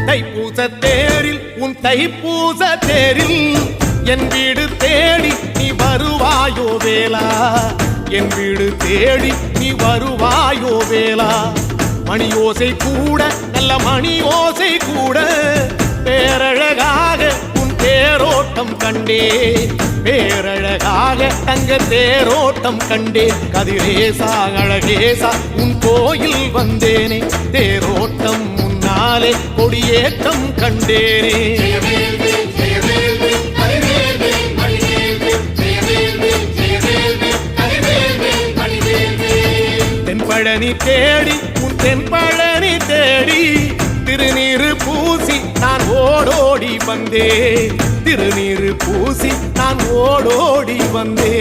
தைப்பூச தேரில் உன் தைப்பூச தேரில் என் வீடு தேடி நீ வருவாயோ வேலா, என் வீடு தேடி நீ வருவாயோ வேலா. மணியோசை கூட நல்ல மணியோசை கூட பேரழகாக உன் தேரோட்டம் கண்டே, பேரழகாக தங்க தேரோட்டம் கண்டே. கதிரேசா அழகேசா உன் கோயில் வந்தேனே, தேரோட்டம் முன்னாலே கொடியேற்றம் கண்டேனே. தென்பழனி தேடி உன் தென்பழனி தேடி திருநீரு பூசி நான் ஓடோடி வந்தே, திருநீரு பூசி நான் ஓடோடி வந்தே.